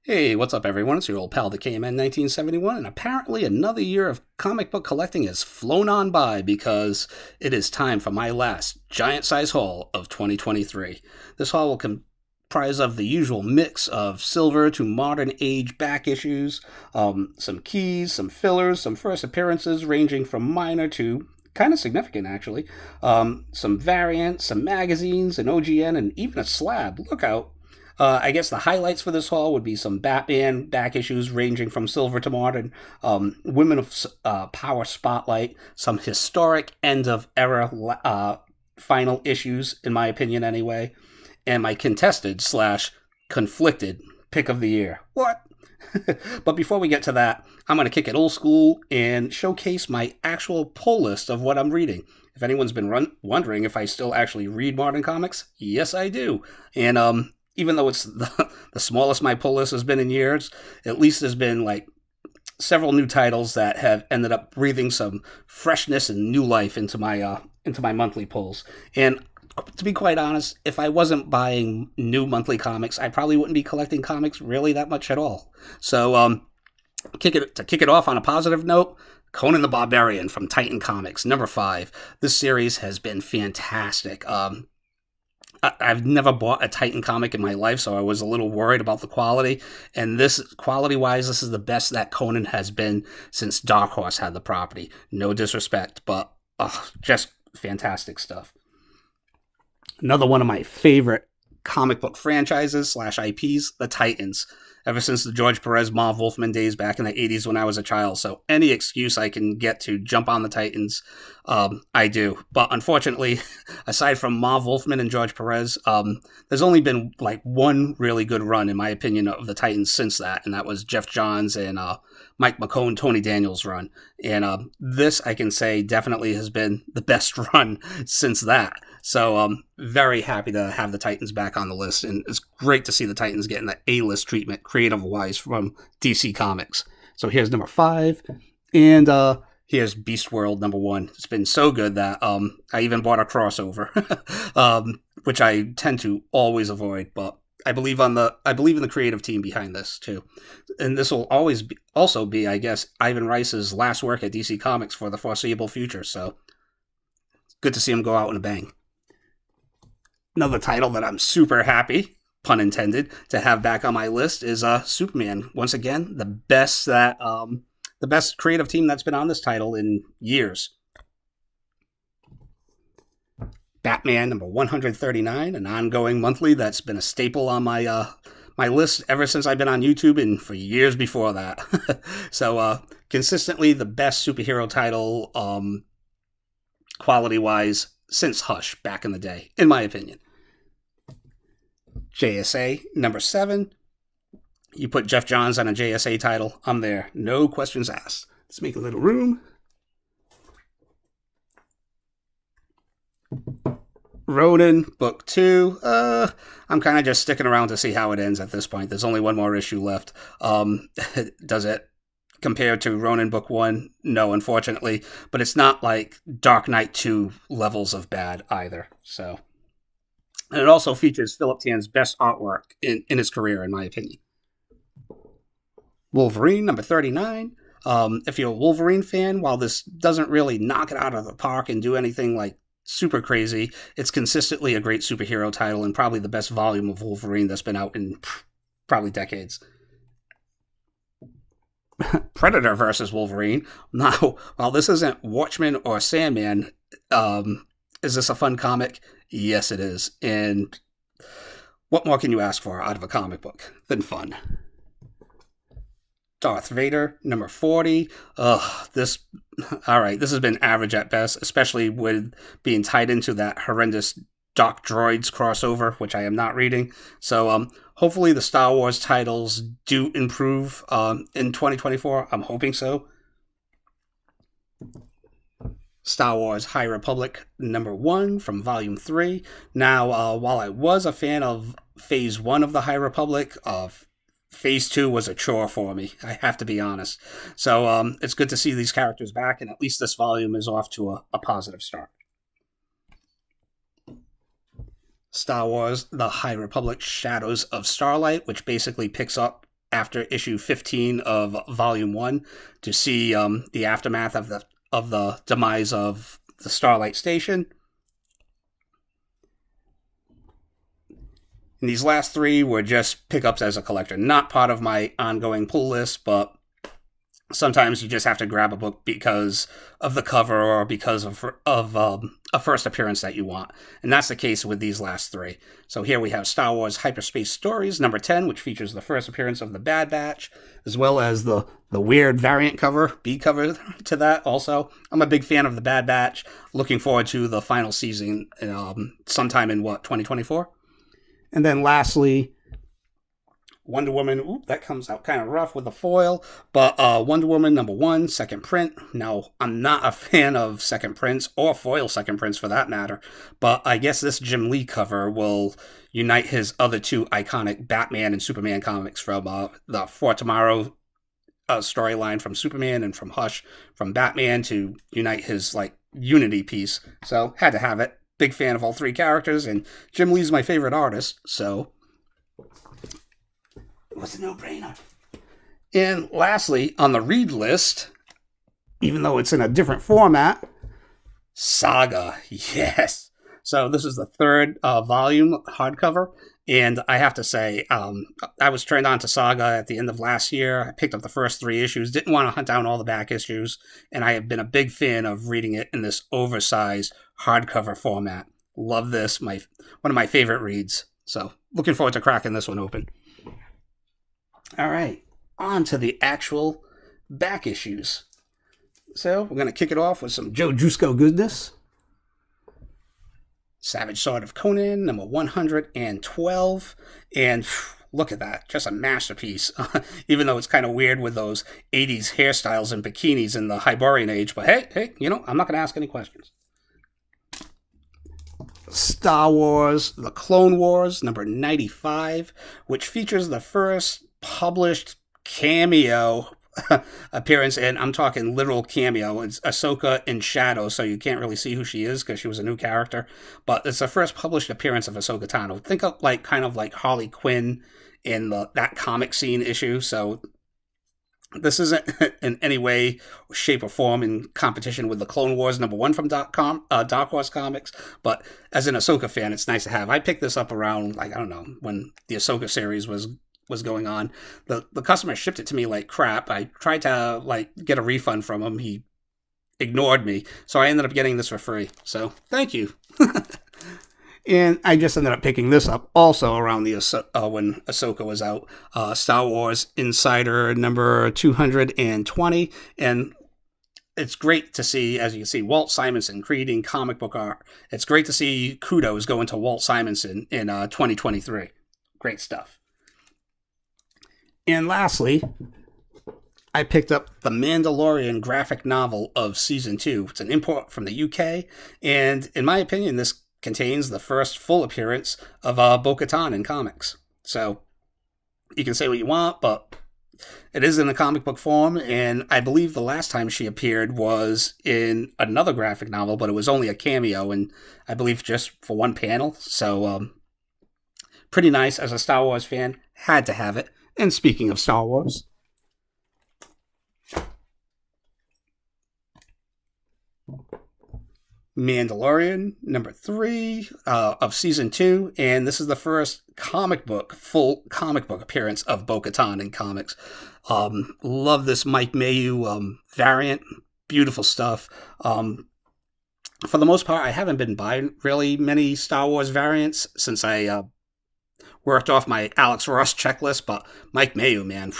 Hey, what's up, everyone? It's your old pal, the KMN 1971, and apparently another year of comic book collecting has flown on by because it is time for my last giant size haul of 2023. This haul will comprise of the usual mix of silver to modern age back issues, some keys, some fillers, some first appearances ranging from minor to kind of significant, actually, some variants, some magazines, an OGN, and even a slab. Look out! I guess the highlights for this haul would be some Batman back issues ranging from silver to modern, Women of Power Spotlight, some historic end of era final issues, in my opinion, anyway, and my contested slash conflicted pick of the year. What? But before we get to that, I'm going to kick it old school and showcase my actual pull list of what I'm reading. If anyone's been wondering if I still actually read modern comics, yes, I do. And even though it's the smallest my pull list has been in years, at least there's been like several new titles that have ended up breathing some freshness and new life into my monthly pulls. And to be quite honest, if I wasn't buying new monthly comics, I probably wouldn't be collecting comics really that much at all. So, kick it off on a positive note, Conan the Barbarian from Titan Comics, number 5. This series has been fantastic. I've never bought a Titan comic in my life, so I was a little worried about the quality. And this, quality-wise, this is the best that Conan has been since Dark Horse had the property. No disrespect, but just fantastic stuff. Another one of my favorite comic book franchises slash IPs, the Titans. Ever since the George Perez, Marv Wolfman days back in the 80s when I was a child. So any excuse I can get to jump on the Titans, I do. But unfortunately, aside from Marv Wolfman and George Perez, there's only been like one really good run, in my opinion, of the Titans since that. And that was Jeff Johns and Mike McCone, Tony Daniels run. And this, I can say, definitely has been the best run since that. So I'm very happy to have the Titans back on the list, and it's great to see the Titans getting the A-list treatment, creative-wise, from DC Comics. So here's number 5, and here's Beast World number 1. It's been so good that I even bought a crossover, which I tend to always avoid, but I believe in the creative team behind this too, and this will also be, I guess, Ivan Rice's last work at DC Comics for the foreseeable future. So good to see him go out in a bang. Another title that I'm super happy, pun intended, to have back on my list is Superman. Once again, the best creative team that's been on this title in years. Batman number 139, an ongoing monthly that's been a staple on my list ever since I've been on YouTube and for years before that. So consistently the best superhero title, quality-wise, since Hush back in the day, in my opinion. JSA number 7. You put Jeff Johns on a JSA title, I'm there. No questions asked. Let's make a little room. Ronin, book 2. I'm kind of just sticking around to see how it ends at this point. There's only one more issue left. Does it compare to Ronin book 1? No, unfortunately. But it's not like Dark Knight 2 levels of bad either. So, and it also features Philip Tan's best artwork in his career, in my opinion. Wolverine, number 39. If you're a Wolverine fan, while this doesn't really knock it out of the park and do anything like super crazy, it's consistently a great superhero title and probably the best volume of Wolverine that's been out in probably decades. Predator versus Wolverine. Now, while this isn't Watchmen or Sandman, is this a fun comic? Yes, it is. And what more can you ask for out of a comic book than fun? Darth Vader, number 40. This has been average at best, especially with being tied into that horrendous Doc Droids crossover, which I am not reading. So hopefully the Star Wars titles do improve in 2024. I'm hoping so. Star Wars High Republic number 1 from Volume 3. Now, while I was a fan of Phase 1 of the High Republic, Phase 2 was a chore for me, I have to be honest. So it's good to see these characters back, and at least this volume is off to a positive start. Star Wars The High Republic Shadows of Starlight, which basically picks up after issue 15 of Volume 1 to see the aftermath of the demise of the Starlight Station. And these last 3 were just pickups as a collector, not part of my ongoing pull list, but sometimes you just have to grab a book because of the cover or because of a first appearance that you want. And that's the case with these last 3. So here we have Star Wars Hyperspace Stories, number 10, which features the first appearance of the Bad Batch, as well as the weird variant cover, B cover to that also. I'm a big fan of the Bad Batch. Looking forward to the final season sometime in, 2024? And then lastly, Wonder Woman, that comes out kind of rough with the foil, but Wonder Woman number 1, second print. Now, I'm not a fan of second prints, or foil second prints for that matter, but I guess this Jim Lee cover will unite his other 2 iconic Batman and Superman comics from the For Tomorrow storyline from Superman and from Hush from Batman to unite his, unity piece. So, had to have it. Big fan of all 3 characters, and Jim Lee's my favorite artist, so it was a no-brainer. And lastly, on the read list, even though it's in a different format, Saga. Yes. So this is the 3rd volume hardcover, and I have to say, I was turned on to Saga at the end of last year. I picked up the first 3 issues, didn't want to hunt down all the back issues, and I have been a big fan of reading it in this oversized hardcover format. Love this. One of my favorite reads. So looking forward to cracking this one open. All right, on to the actual back issues. So we're going to kick it off with some Joe Jusko goodness. Savage Sword of Conan, number 112. And look at that, just a masterpiece. Even though it's kind of weird with those 80s hairstyles and bikinis in the Hyborian age. But hey, I'm not going to ask any questions. Star Wars, The Clone Wars, number 95, which features the first published cameo appearance, and I'm talking literal cameo. It's Ahsoka in shadow, so you can't really see who she is because she was a new character, but it's the first published appearance of Ahsoka Tano. Think of kind of like Harley Quinn in that comic scene issue, so this isn't in any way, shape, or form in competition with the Clone Wars number 1 from Dark Horse Comics, but as an Ahsoka fan, it's nice to have. I picked this up around, when the Ahsoka series was going on. The customer shipped it to me like crap. I tried to get a refund from him. He ignored me, so I ended up getting this for free. So thank you. And I just ended up picking this up also around when Ahsoka was out. Star Wars Insider number 220, and it's great to see, as you can see, Walt Simonson creating comic book art. It's great to see kudos going to Walt Simonson in 2023. Great stuff. And lastly, I picked up the Mandalorian graphic novel of Season 2. It's an import from the UK, and in my opinion, this contains the first full appearance of Bo-Katan in comics. So, you can say what you want, but it is in a comic book form, and I believe the last time she appeared was in another graphic novel, but it was only a cameo, and I believe just for one panel. So, pretty nice. As a Star Wars fan, had to have it. And speaking of Star Wars, Mandalorian, number 3 of Season 2, and this is the first full comic book appearance of Bo-Katan in comics. Love this Mike Mayhew variant. Beautiful stuff. For the most part, I haven't been buying really many Star Wars variants since I worked off my Alex Ross checklist, but Mike Mayhew, man,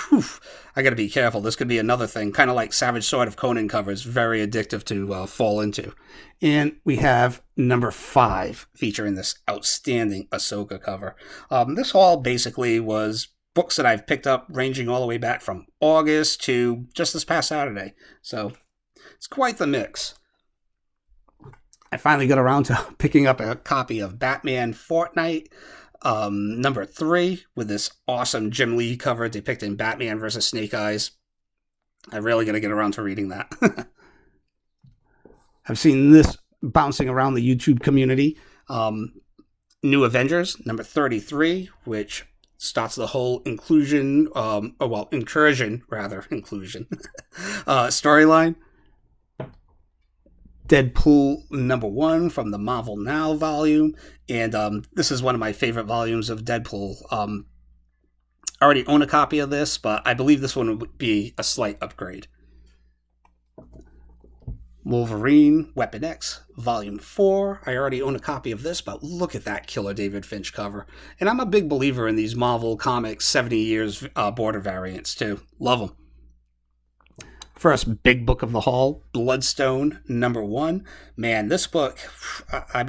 I gotta be careful. This could be another thing, kind of like Savage Sword of Conan covers, very addictive to fall into. And we have number 5 featuring this outstanding Ahsoka cover. This haul basically was books that I've picked up ranging all the way back from August to just this past Saturday. So it's quite the mix. I finally got around to picking up a copy of Batman Fortnite, number 3, with this awesome Jim Lee cover depicting Batman versus Snake Eyes. I really got to get around to reading that. I've seen this bouncing around the YouTube community. New Avengers, number 33, which starts the whole incursion storyline. Deadpool #1 from the Marvel Now volume, and this is one of my favorite volumes of Deadpool. I already own a copy of this, but I believe this one would be a slight upgrade. Wolverine, Weapon X, Volume 4. I already own a copy of this, but look at that killer David Finch cover. And I'm a big believer in these Marvel Comics 70 years border variants, too. Love them. First big book of the haul, Bloodstone #1. Man, this book, I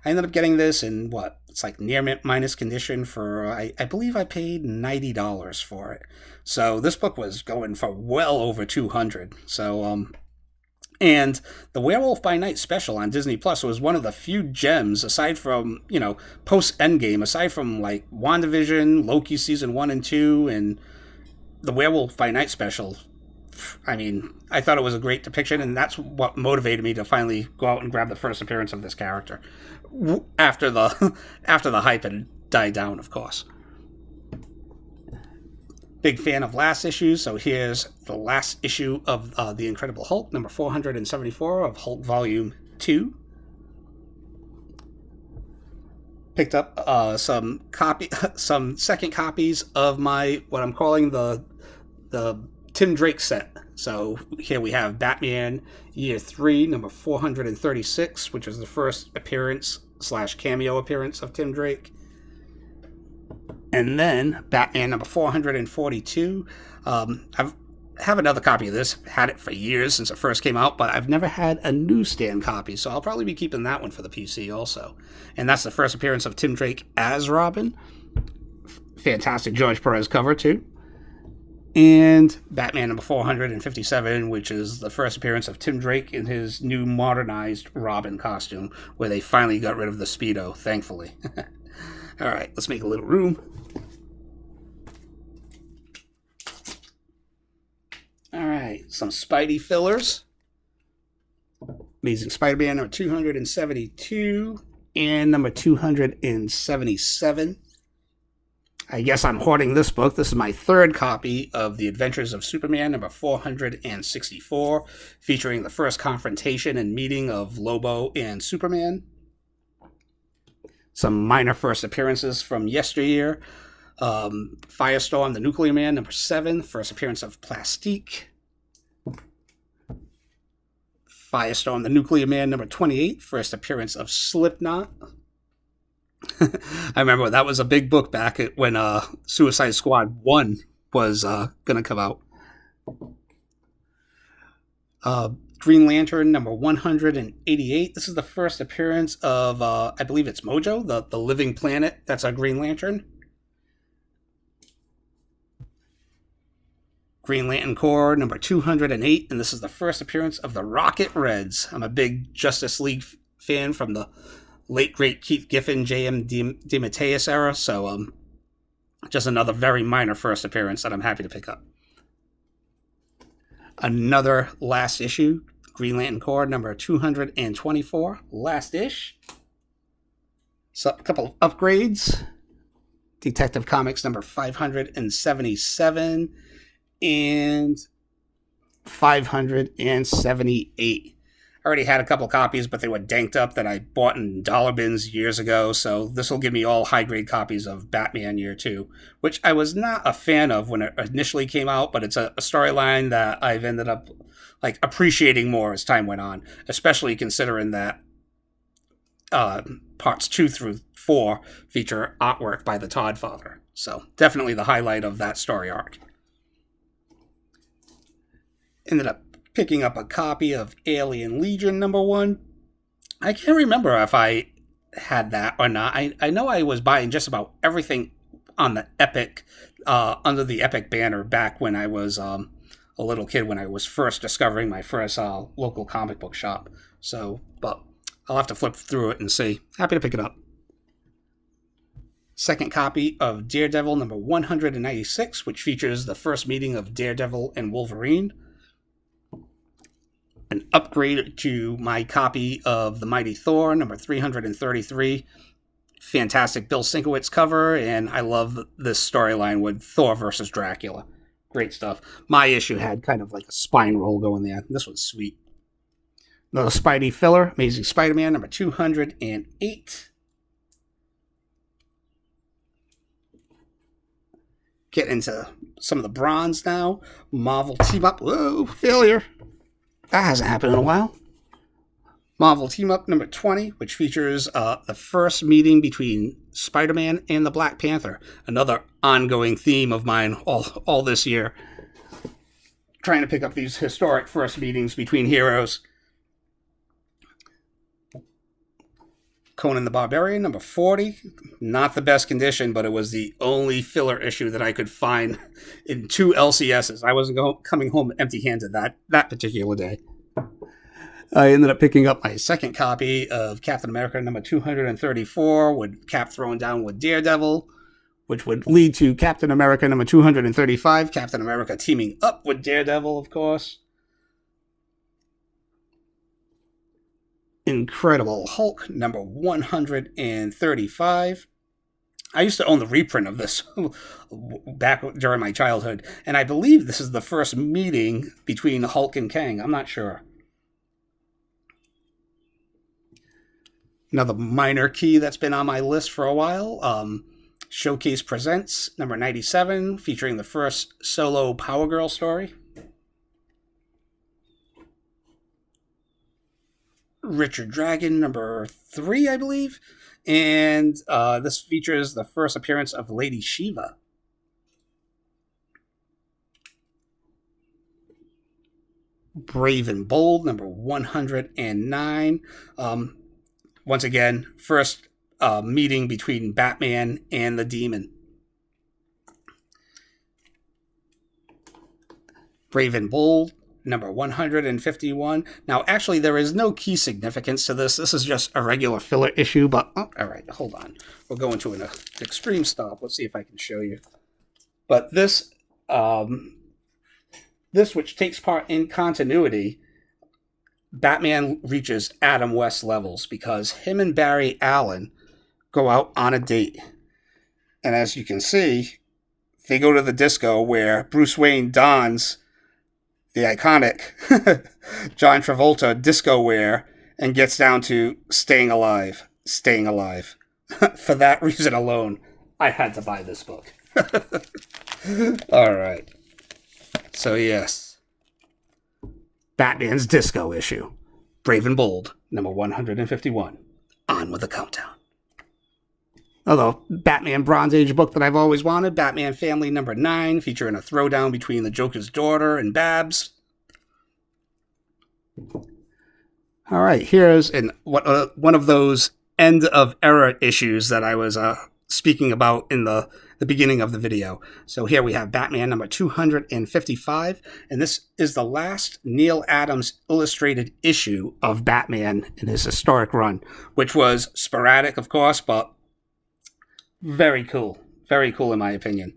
ended up getting this in it's like near mint minus condition for, I believe I paid $90 for it. So this book was going for well over $200. So, and the Werewolf by Night special on Disney Plus was one of the few gems, aside from, post Endgame, aside from like WandaVision, Loki season 1 and 2, and the Werewolf by Night special. I thought it was a great depiction, and that's what motivated me to finally go out and grab the first appearance of this character after the hype had died down, of course. Big fan of last issues, so here's the last issue of The Incredible Hulk, number 474 of Hulk Volume 2. Picked up some second copies of what I'm calling the Tim Drake set. So here we have Batman Year 3, number 436, which is the first appearance / cameo appearance of Tim Drake. And then Batman number 442. I have another copy of this. Had it for years since it first came out, but I've never had a newsstand copy, so I'll probably be keeping that one for the PC also. And that's the first appearance of Tim Drake as Robin. Fantastic George Perez cover, too. And Batman number 457, which is the first appearance of Tim Drake in his new modernized Robin costume, where they finally got rid of the Speedo, thankfully. All right, let's make a little room. All right, some Spidey fillers. Amazing Spider-Man number 272 and number 277. I guess I'm hoarding this book. This is my third copy of The Adventures of Superman, number 464, featuring the first confrontation and meeting of Lobo and Superman. Some minor first appearances from yesteryear. Firestorm, the Nuclear Man, number 7, first appearance of Plastique. Firestorm, the Nuclear Man, number 28, first appearance of Slipknot. I remember that was a big book back when Suicide Squad 1 was going to come out. Green Lantern number 188. This is the first appearance of, I believe it's Mojo, the living planet that's a Green Lantern. Green Lantern Corps number 208, and this is the first appearance of the Rocket Reds. I'm a big Justice League fan from the late great Keith Giffen, J.M. DeMatteis era, so just another very minor first appearance that I'm happy to pick up. Another last issue, Green Lantern Corps number 224, last ish. So a couple of upgrades. Detective Comics number 577 and 578. I already had a couple copies, but they were danked up that I bought in dollar bins years ago, so this will give me all high-grade copies of Batman Year 2, which I was not a fan of when it initially came out, but it's a storyline that I've ended up appreciating more as time went on, especially considering that parts 2 through 4 feature artwork by the Todd Father. So definitely the highlight of that story arc. Ended up picking up a copy of Alien Legion number 1. I can't remember if I had that or not. I know I was buying just about everything on the Epic, under the Epic banner back when I was a little kid, when I was first discovering my first local comic book shop. So, but I'll have to flip through it and see. Happy to pick it up. Second copy of Daredevil number 196, which features the first meeting of Daredevil and Wolverine. An upgrade to my copy of The Mighty Thor, number 333, fantastic Bill Sienkiewicz cover, and I love this storyline with Thor versus Dracula. Great stuff. My issue had kind of like a spine roll going there. This was sweet. Another Spidey filler, Amazing Spider-Man number 208. Get into some of the bronze now. Marvel Team Up. Whoa, failure. That hasn't happened in a while. Marvel Team Up number 20, which features the first meeting between Spider-Man and the Black Panther. Another ongoing theme of mine all this year. Trying to pick up these historic first meetings between heroes. Conan the Barbarian, number 40. Not the best condition, but it was the only filler issue that I could find in 2 LCSs. I wasn't coming home empty-handed that particular day. I ended up picking up my second copy of Captain America number 234, with Cap thrown down with Daredevil, which would lead to Captain America number 235, Captain America teaming up with Daredevil, of course. Incredible Hulk number 135. I used to own the reprint of this back during my childhood, and I believe this is the first meeting between Hulk and Kang. I'm not sure. Another minor key that's been on my list for a while. Showcase Presents number 97, featuring the first solo Power Girl story. Richard Dragon number 3, I believe. And this features the first appearance of Lady Shiva. Brave and Bold number 109. Once again, first meeting between Batman and the Demon. Brave and Bold number 151. Now, actually, there is no key significance to this. This is just a regular filler issue, but... Oh, all right, hold on. We're going to an extreme stop. Let's see if I can show you. But this, which takes part in continuity, Batman reaches Adam West levels because him and Barry Allen go out on a date. And as you can see, they go to the disco where Bruce Wayne dons the iconic John Travolta disco wear and gets down to staying alive. For that reason alone, I had to buy this book. All right. So yes, Batman's disco issue. Brave and Bold, number 151. On with the countdown. Although, Batman Bronze Age book that I've always wanted, Batman Family number 9, featuring a throwdown between the Joker's daughter and Babs. All right, here's one of those end of era issues that I was speaking about in the beginning of the video. So here we have Batman number 255, and this is the last Neil Adams illustrated issue of Batman in his historic run, which was sporadic, of course, but very cool. Very cool in my opinion.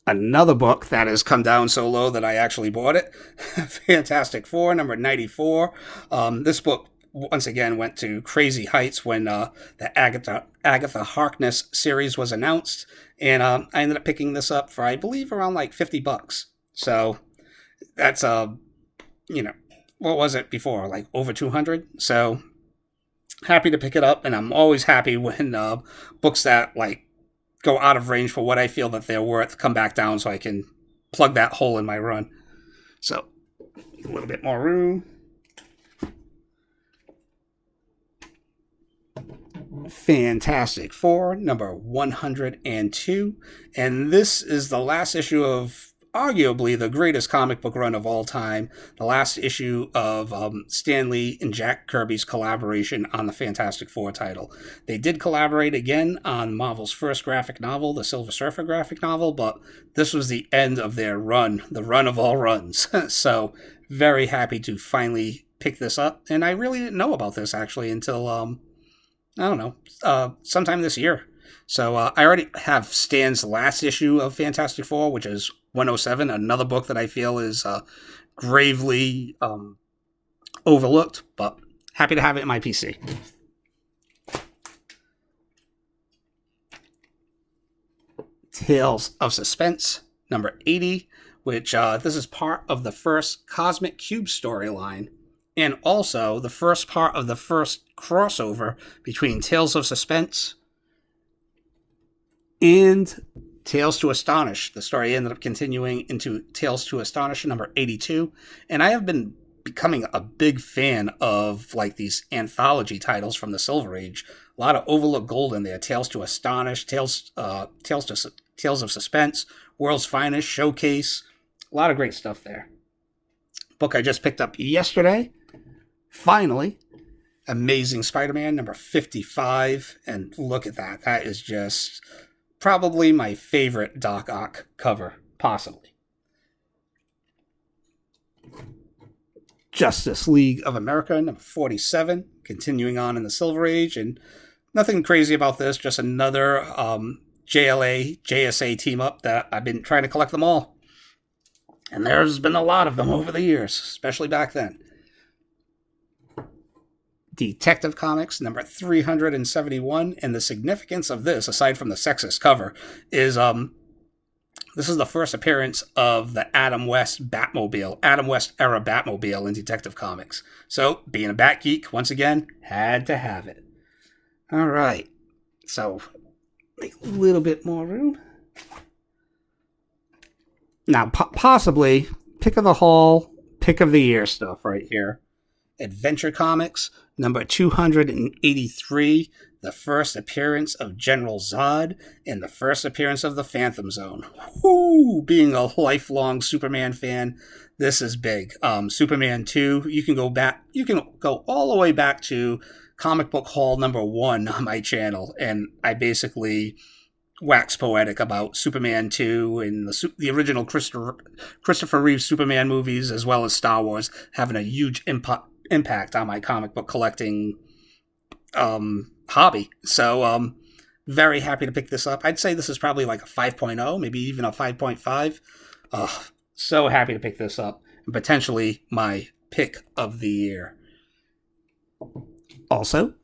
Another book that has come down so low that I actually bought it. Fantastic Four, number 94. This book, once again, went to crazy heights when the Agatha Harkness series was announced. And I ended up picking this up for, I believe, around like $50. So that's, what was it before? Like over 200? So happy to pick it up. And I'm always happy when books that like go out of range for what I feel that they're worth come back down so I can plug that hole in my run. So, a little bit more room. Fantastic Four, number 102. And this is the last issue of arguably the greatest comic book run of all time. The last issue of Stan Lee and Jack Kirby's collaboration on the Fantastic Four title. They did collaborate again on Marvel's first graphic novel, the Silver Surfer graphic novel, but this was the end of their run, the run of all runs. So, very happy to finally pick this up. And I really didn't know about this, actually, until, sometime this year. So I already have Stan's last issue of Fantastic Four, which is 107, another book that I feel is gravely overlooked, but happy to have it in my PC. Tales of Suspense, number 80, which this is part of the first Cosmic Cube storyline, and also the first part of the first crossover between Tales of Suspense and Tales to Astonish. The story ended up continuing into Tales to Astonish, number 82, and I have been becoming a big fan of like these anthology titles from the Silver Age. A lot of overlooked gold in there. Tales to Astonish, Tales of Suspense, World's Finest, Showcase. A lot of great stuff there. Book I just picked up yesterday. Finally, Amazing Spider-Man, number 55. And look at that. That is just probably my favorite Doc Ock cover, possibly. Justice League of America, number 47, continuing on in the Silver Age, and nothing crazy about this, just another JLA, JSA team-up that I've been trying to collect them all. And there's been a lot of them over the years, especially back then. Detective Comics, number 371, and the significance of this, aside from the sexist cover, is this is the first appearance of the Adam West Batmobile, Adam West era Batmobile in Detective Comics. So, being a Bat geek, once again, had to have it. All right, so make a little bit more room. Now, possibly pick of the haul, pick of the year stuff right here. Adventure Comics, number 283, the first appearance of General Zod, and the first appearance of the Phantom Zone. Woo! Being a lifelong Superman fan, this is big. Superman 2, you can go all the way back to Comic Book Haul number 1 on my channel, and I basically wax poetic about Superman 2 and the original Christopher Reeve Superman movies, as well as Star Wars, having a huge impact on my comic book collecting hobby. So very happy to pick this up. I'd say this is probably like a 5.0, maybe even a 5.5. So happy to pick this up, and potentially my pick of the year. Also,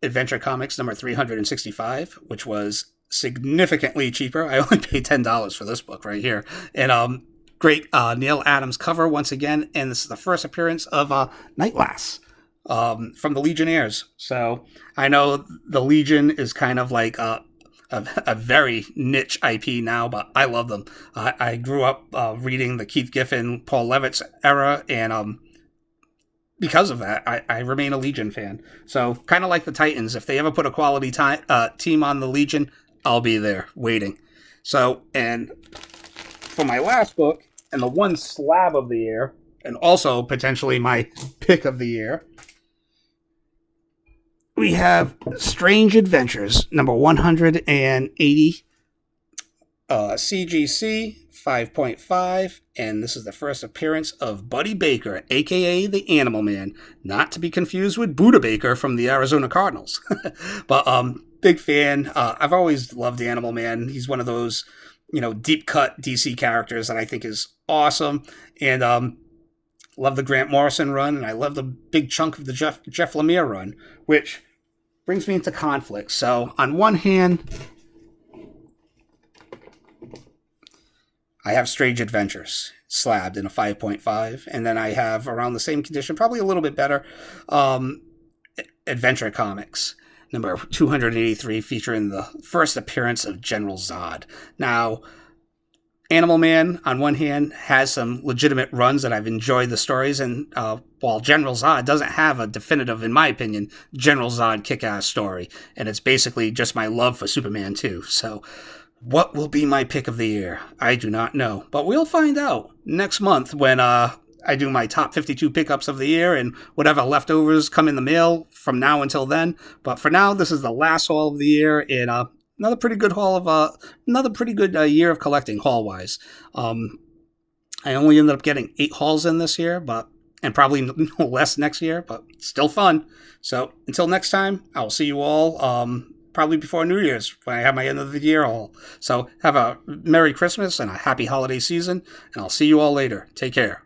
Adventure Comics number 365, which was significantly cheaper. I only paid $10 for this book right here. And great Neil Adams cover once again, and this is the first appearance of Nightlass from the Legionnaires. So I know the Legion is kind of like a very niche IP now, but I love them. I grew up reading the Keith Giffen, Paul Levitz era, and because of that, I remain a Legion fan. So kind of like the Titans, if they ever put a quality team on the Legion, I'll be there waiting. So, and for my last book, and the one slab of the year, and also potentially my pick of the year, we have Strange Adventures, number 180, CGC 5.5, and this is the first appearance of Buddy Baker, a.k.a. the Animal Man, not to be confused with Buda Baker from the Arizona Cardinals. But big fan. I've always loved the Animal Man. He's one of those, deep cut DC characters that I think is awesome, and love the Grant Morrison run, and I love the big chunk of the Jeff Lemire run, which brings me into conflict. So on one hand, I have Strange Adventures slabbed in a 5.5, and then I have, around the same condition, probably a little bit better, Adventure Comics number 283, featuring the first appearance of General Zod. Now, Animal Man, on one hand, has some legitimate runs that I've enjoyed the stories, and while General Zod doesn't have a definitive, in my opinion, General Zod kick-ass story, and it's basically just my love for Superman 2. So, what will be my pick of the year? I do not know, but we'll find out next month when I do my top 52 pickups of the year, and whatever leftovers come in the mail from now until then. But for now, this is the last haul of the year, and another pretty good year of collecting haul wise. I only ended up getting 8 hauls in this year, and probably less next year, but still fun. So until next time, I will see you all probably before New Year's when I have my end of the year haul. So have a Merry Christmas and a happy holiday season, and I'll see you all later. Take care.